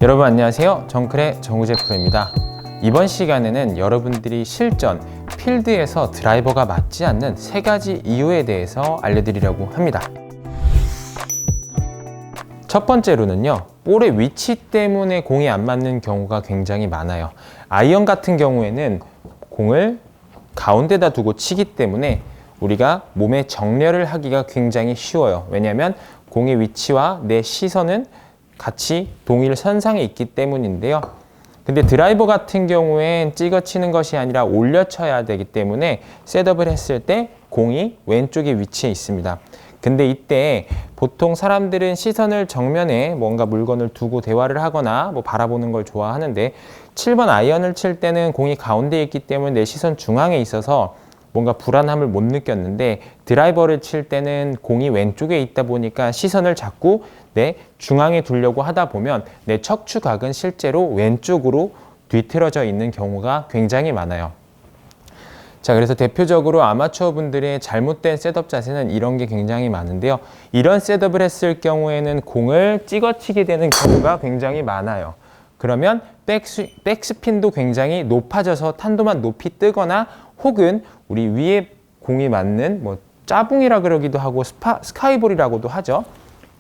여러분 안녕하세요. 정클의 정우재 프로입니다. 이번 시간에는 여러분들이 실전, 필드에서 드라이버가 맞지 않는 3가지 이유에 대해서 알려드리려고 합니다. 첫 번째로는요, 볼의 위치 때문에 공이 안 맞는 경우가 굉장히 많아요. 아이언 같은 경우에는 공을 가운데다 두고 치기 때문에 우리가 몸의 정렬을 하기가 굉장히 쉬워요. 왜냐하면 공의 위치와 내 시선은 같이 동일 선상에 있기 때문인데요. 근데 드라이버 같은 경우엔 찍어 치는 것이 아니라 올려 쳐야 되기 때문에 셋업을 했을 때 공이 왼쪽에 위치해 있습니다. 근데 이때 보통 사람들은 시선을 정면에 뭔가 물건을 두고 대화를 하거나 바라보는 걸 좋아하는데 7번 아이언을 칠 때는 공이 가운데에 있기 때문에 내 시선 중앙에 있어서 뭔가 불안함을 못 느꼈는데 드라이버를 칠 때는 공이 왼쪽에 있다 보니까 시선을 자꾸 내 중앙에 두려고 하다 보면 내 척추각은 실제로 왼쪽으로 뒤틀어져 있는 경우가 굉장히 많아요. 자, 그래서 대표적으로 아마추어 분들의 잘못된 셋업 자세는 이런 게 굉장히 많은데요. 이런 셋업을 했을 경우에는 공을 찍어치게 되는 경우가 굉장히 많아요. 그러면 백스핀도 굉장히 높아져서 탄도만 높이 뜨거나 혹은 우리 위에 공이 맞는 짜붕이라 그러기도 하고 스카이볼이라고도 하죠.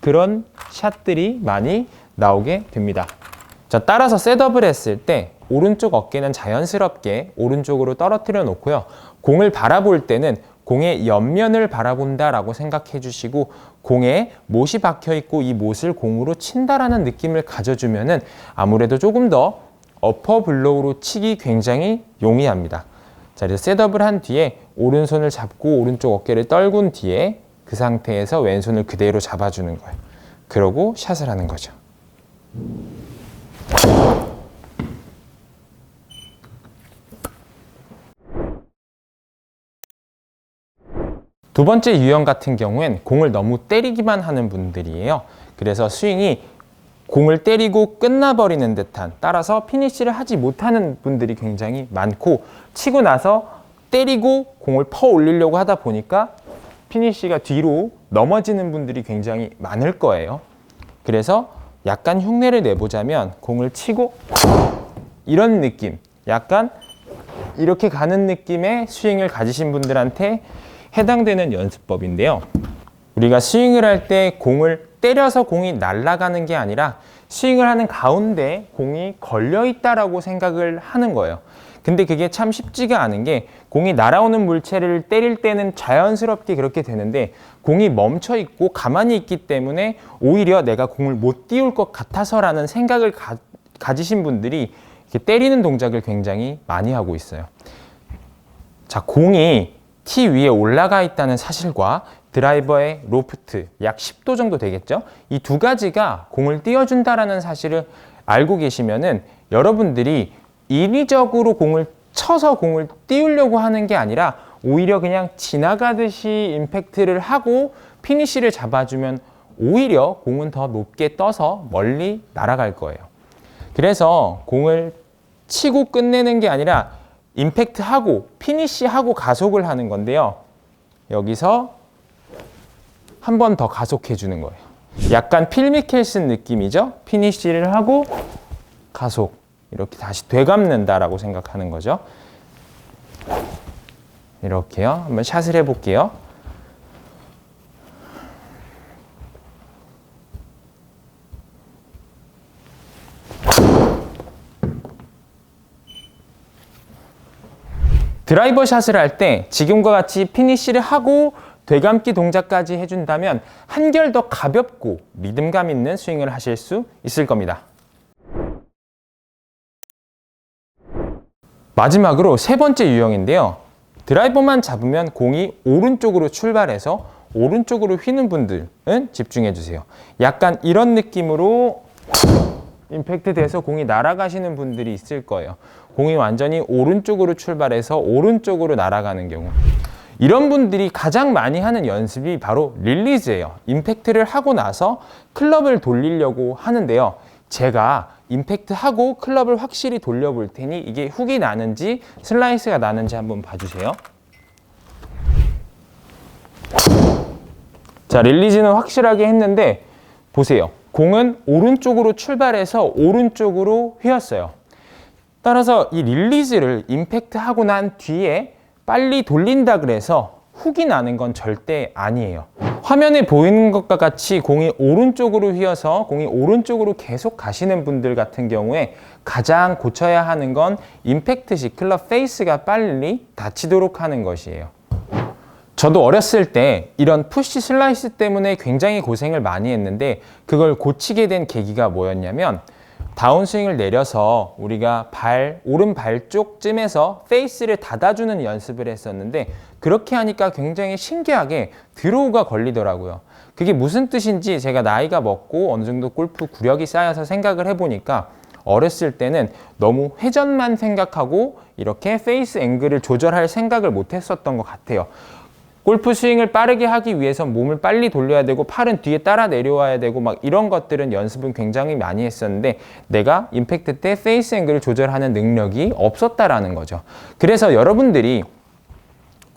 그런 샷들이 많이 나오게 됩니다. 자, 따라서 셋업을 했을 때 오른쪽 어깨는 자연스럽게 오른쪽으로 떨어뜨려 놓고요. 공을 바라볼 때는 공의 옆면을 바라본다라고 생각해 주시고 공에 못이 박혀 있고 이 못을 공으로 친다라는 느낌을 가져주면은 아무래도 조금 더 어퍼 블로우로 치기 굉장히 용이합니다. 자, 그래서 셋업을 한 뒤에 오른손을 잡고 오른쪽 어깨를 떨군 뒤에 그 상태에서 왼손을 그대로 잡아주는 거예요. 그러고 샷을 하는 거죠. 두 번째 유형 같은 경우엔 공을 너무 때리기만 하는 분들이에요. 그래서 스윙이 공을 때리고 끝나버리는 듯한, 따라서 피니쉬를 하지 못하는 분들이 굉장히 많고, 치고 나서 때리고 공을 퍼 올리려고 하다 보니까 피니쉬가 뒤로 넘어지는 분들이 굉장히 많을 거예요. 그래서 약간 흉내를 내보자면 공을 치고 이런 느낌, 약간 이렇게 가는 느낌의 스윙을 가지신 분들한테 해당되는 연습법인데요. 우리가 스윙을 할 때 공을 때려서 공이 날아가는 게 아니라 스윙을 하는 가운데 공이 걸려 있다라고 생각을 하는 거예요. 근데 그게 참 쉽지가 않은 게 공이 날아오는 물체를 때릴 때는 자연스럽게 그렇게 되는데 공이 멈춰 있고 가만히 있기 때문에 오히려 내가 공을 못 띄울 것 같아서라는 생각을 가지신 분들이 이렇게 때리는 동작을 굉장히 많이 하고 있어요. 자, 공이 티 위에 올라가 있다는 사실과 드라이버의 로프트 약 10도 정도 되겠죠? 이 두 가지가 공을 띄워준다라는 사실을 알고 계시면은 여러분들이 인위적으로 공을 쳐서 공을 띄우려고 하는 게 아니라 오히려 그냥 지나가듯이 임팩트를 하고 피니쉬를 잡아주면 오히려 공은 더 높게 떠서 멀리 날아갈 거예요. 그래서 공을 치고 끝내는 게 아니라 임팩트하고 피니쉬하고 가속을 하는 건데요. 여기서 한 번 더 가속해 주는 거예요. 약간 필 미켈슨 느낌이죠. 피니쉬를 하고 가속, 이렇게 다시 되감는다라고 생각하는 거죠. 이렇게요. 한번 샷을 해볼게요. 드라이버 샷을 할 때 지금과 같이 피니쉬를 하고 되감기 동작까지 해준다면 한결 더 가볍고 리듬감 있는 스윙을 하실 수 있을 겁니다. 마지막으로 세 번째 유형인데요. 드라이버만 잡으면 공이 오른쪽으로 출발해서 오른쪽으로 휘는 분들은 집중해 주세요. 약간 이런 느낌으로 임팩트 돼서 공이 날아가시는 분들이 있을 거예요. 공이 완전히 오른쪽으로 출발해서 오른쪽으로 날아가는 경우. 이런 분들이 가장 많이 하는 연습이 바로 릴리즈예요. 임팩트를 하고 나서 클럽을 돌리려고 하는데요. 제가 임팩트하고 클럽을 확실히 돌려볼 테니 이게 훅이 나는지 슬라이스가 나는지 한번 봐주세요. 자, 릴리즈는 확실하게 했는데 보세요. 공은 오른쪽으로 출발해서 오른쪽으로 휘었어요. 따라서 이 릴리즈를 임팩트하고 난 뒤에 빨리 돌린다 그래서 훅이 나는 건 절대 아니에요. 화면에 보이는 것과 같이 공이 오른쪽으로 휘어서 공이 오른쪽으로 계속 가시는 분들 같은 경우에 가장 고쳐야 하는 건 임팩트 시 클럽 페이스가 빨리 닫히도록 하는 것이에요. 저도 어렸을 때 이런 푸시 슬라이스 때문에 굉장히 고생을 많이 했는데 그걸 고치게 된 계기가 뭐였냐면 다운스윙을 내려서 우리가 오른 발 쪽쯤에서 페이스를 닫아주는 연습을 했었는데 그렇게 하니까 굉장히 신기하게 드로우가 걸리더라고요. 그게 무슨 뜻인지 제가 나이가 먹고 어느 정도 골프 구력이 쌓여서 생각을 해보니까 어렸을 때는 너무 회전만 생각하고 이렇게 페이스 앵글을 조절할 생각을 못 했었던 것 같아요. 골프 스윙을 빠르게 하기 위해서 몸을 빨리 돌려야 되고 팔은 뒤에 따라 내려와야 되고 막 이런 것들은 연습은 굉장히 많이 했었는데 내가 임팩트 때 페이스 앵글을 조절하는 능력이 없었다라는 거죠. 그래서 여러분들이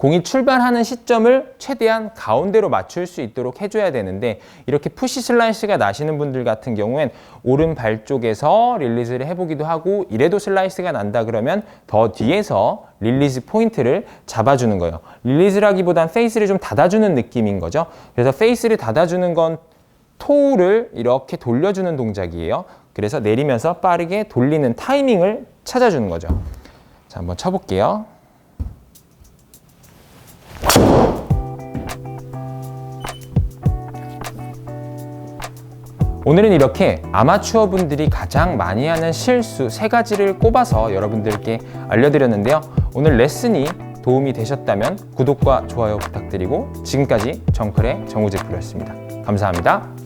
공이 출발하는 시점을 최대한 가운데로 맞출 수 있도록 해줘야 되는데 이렇게 푸시 슬라이스가 나시는 분들 같은 경우엔 오른발 쪽에서 릴리즈를 해보기도 하고 이래도 슬라이스가 난다 그러면 더 뒤에서 릴리즈 포인트를 잡아주는 거예요. 릴리즈라기보단 페이스를 좀 닫아주는 느낌인 거죠. 그래서 페이스를 닫아주는 건 토우를 이렇게 돌려주는 동작이에요. 그래서 내리면서 빠르게 돌리는 타이밍을 찾아주는 거죠. 자, 한번 쳐볼게요. 오늘은 이렇게 아마추어 분들이 가장 많이 하는 실수 3가지를 꼽아서 여러분들께 알려드렸는데요. 오늘 레슨이 도움이 되셨다면 구독과 좋아요 부탁드리고 지금까지 정클의 정우재 프로였습니다. 감사합니다.